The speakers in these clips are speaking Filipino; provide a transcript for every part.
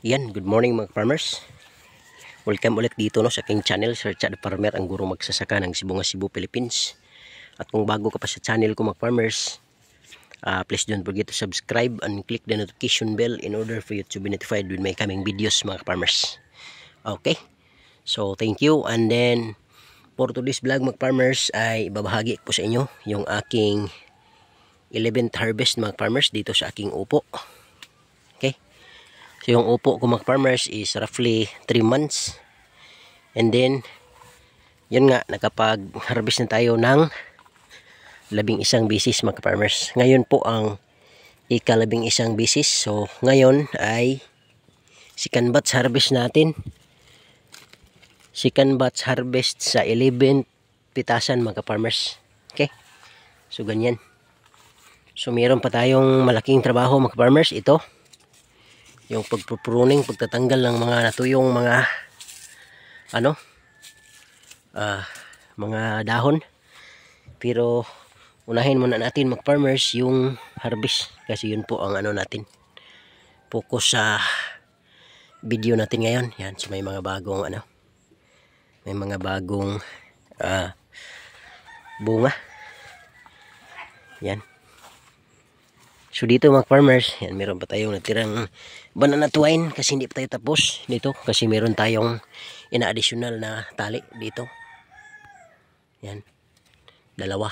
Yan, good morning mga farmers. Welcome ulit dito no, sa aking channel, Sir Chad Farmer, ang guro magsasaka ng Sibunga, Cebu, Philippines. At kung bago ka pa sa channel ko mga farmers, please don't forget to subscribe and click the notification bell in order for you to be notified with my coming videos mga farmers. Okay, so thank you. And then for today's vlog mga farmers ay ibabahagi ko sa inyo yung aking 11th harvest mga farmers dito sa aking upo. Okay, so yung upo ko mga farmers is roughly 3 months. And then yun nga, nakapag-harvest na tayo ng 11 bisis mga farmers. Ngayon po ang ika-11 bisis. So ngayon ay second batch harvest natin. Second batch harvest sa 11 pitasan mga farmers. Okay, so ganyan. So meron pa tayong malaking trabaho mga farmers. Ito yung pagpupruning, pagtatanggal ng mga natuyong mga mga dahon. Pero unahin muna natin mga farmers yung harvest, kasi yun po ang natin focus sa video natin ngayon. Yan, so may mga bagong may mga bagong bunga. Yan. So dito mga farmers, yan, meron pa tayong natirang banana twine kasi hindi pa tayo tapos dito, kasi meron tayong ina-additional na tali dito. Yan, dalawa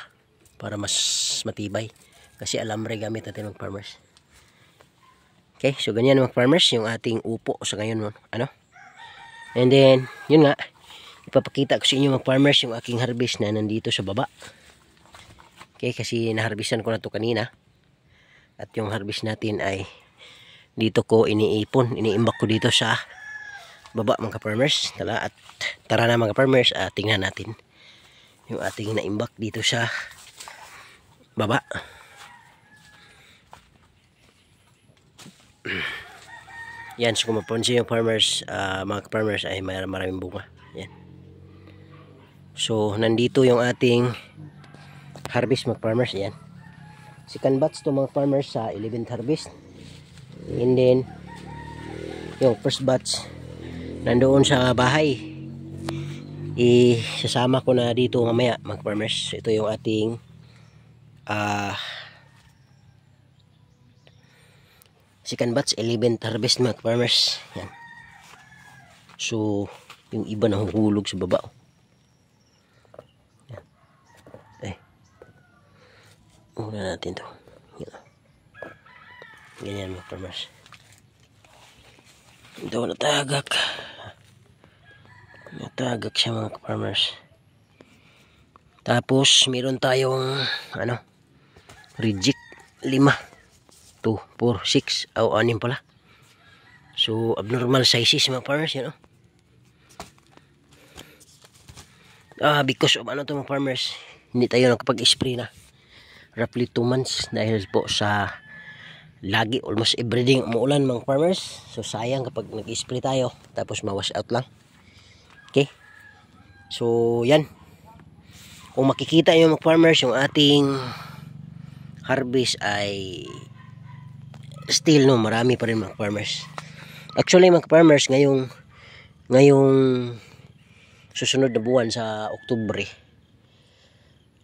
para mas matibay, kasi alambre gamit natin mga farmers. Okay, so ganyan mga farmers yung ating upo sa ngayon and then yun nga, ipapakita ko sa inyo mga farmers yung aking harvest na nandito sa baba. Okay, kasi naharvestan ko na to kanina. At yung harvest natin ay dito ko iniimbak ko dito sa baba mga farmers. Tara na mga farmers, tingnan natin yung ating naimbak dito sa baba. Yan, so kung mapansin yung farmers, mga farmers ay maraming bunga. Yan. So nandito yung ating harvest mga farmers. Yan, second batch to mga farmers sa 11th harvest. And then yung first batch nandoon sa bahay, isasama ko na dito mamaya mga farmers. Ito yung ating second batch 11th harvest mga farmers. Yan. So yung iba nahuhulog sa baba. Una natin to. Ganyan mga farmers. Ito natagak siya mga farmers. Tapos meron tayong reject 5, 2, 4, 6 o 6 pala. So abnormal sizes mga farmers, because of to mga farmers, hindi tayo nakapag-spray na roughly 2 months dahil po sa lagi almost everyday umuulan mga farmers. So sayang kapag nag-spray tayo tapos ma-wash out lang. Okay, so yan, kung makikita nyo mga farmers, yung ating harvest ay still marami pa rin mga farmers. Actually mga farmers, ngayong susunod na buwan sa Oktubre,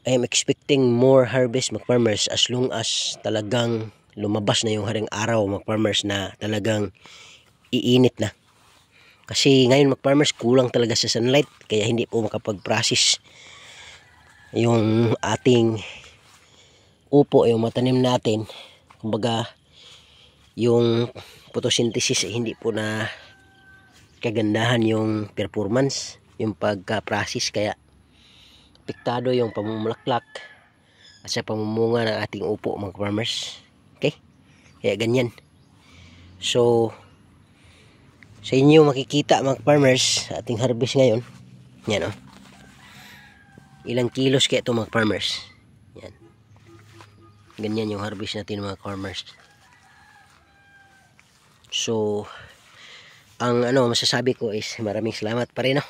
I am expecting more harvest mga farmers, as long as talagang lumabas na yung haring araw mga farmers na talagang iinit na. Kasi ngayon mga farmers, kulang talaga sa sunlight, kaya hindi po makapag-process yung ating upo, yung matanim natin. Kumbaga yung photosynthesis hindi po na kagandahan yung performance, yung pagka-process, kaya apektado yung pamumulaklak at sa pamumunga ng ating upo mga farmers. Okay, kaya ganyan. So sa inyo makikita mga farmers, ating harvest ngayon, yan ilang kilos kaya ito mga farmers. Yan, ganyan yung harvest natin mga farmers. So ang masasabi ko is maraming salamat pa rin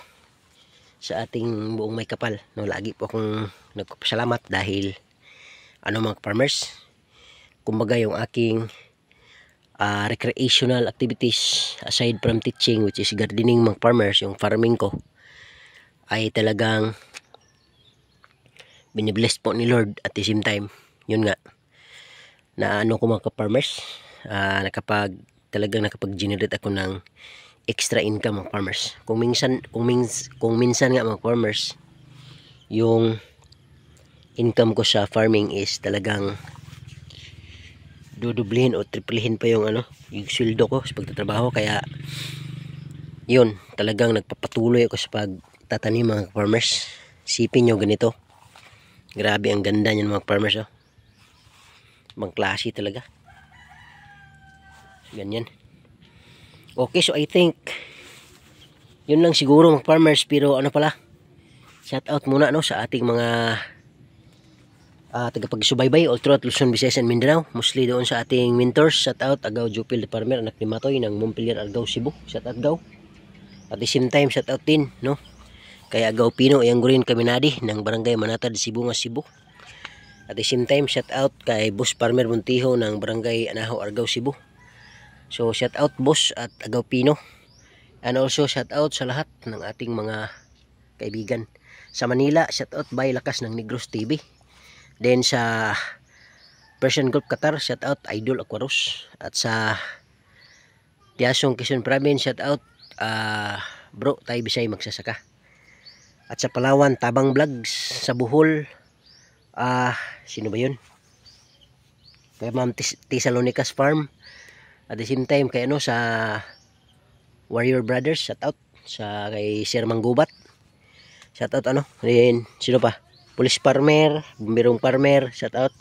sa ating buong may kapal. Lagi po akong nagpapasalamat dahil mga farmers, kumbaga yung aking recreational activities aside from teaching, which is gardening mga farmers. Yung farming ko ay talagang binibless po ni Lord. At the same time, yun nga, na ano ko mga farmers, talagang nakapag-generate ako ng extra income mga farmers. Kung minsan nga mga farmers, yung income ko sa farming is talagang dudublihin o triplihin pa yung yung sweldo ko sa pagtatrabaho. Kaya yun, talagang nagpapatuloy ako sa pagtatanim mga farmers. Sipin nyo ganito, grabe ang ganda niyan mga farmers, oh. Ibang klase talaga, ganyan. Okay, so I think yun lang siguro mga farmers. Pero pala, shout out muna sa ating mga tagapagsubaybay all throughout Luzon, Visayas and Mindanao. Mostly doon sa ating mentors. Shout out Agaw Jupil de Farmer, anak ni Matoy ng Montpelier, Argao, Cebu. Shout out Gaw. At the same time, shout out din kay Agaw Pino Yang Green Kaminadi ng Barangay Manatad, Cebu nga Cebu. At the same time, shout out kay Boss Farmer Montijo ng Barangay Anahaw, Argao, Cebu. So shout out Boss at Agaw Pino. And also shout out sa lahat ng ating mga kaibigan sa Manila. Shout out by Lakas ng Negros TV. Then sa Persian Gulf Qatar, shout out Idol Aquaros. At sa Tiasong Quezon Province, shout out Bro Tay Bisay Magsasaka. At sa Palawan, Tabang Vlogs. Sa Bohol, sino ba yun? Kay Ma'am Tesalonicas Farm. At the same time kay sa Warrior Brothers, shout out sa kay Sir Manggubat. Shout out then sino pa? Police Farmer, Bumbirong Farmer, shout out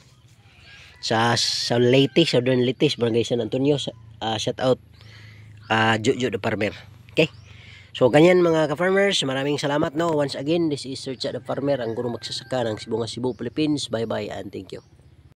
sa Leyte, Southern Leyte, Barangay San Antonio, shout out Jojo the Farmer. Okay? So ganyan mga ka-farmers, maraming salamat once again. This is Sir Cha the Farmer, ang gurong magsasaka ng Cebu nga Cebu, Philippines. Bye bye and thank you.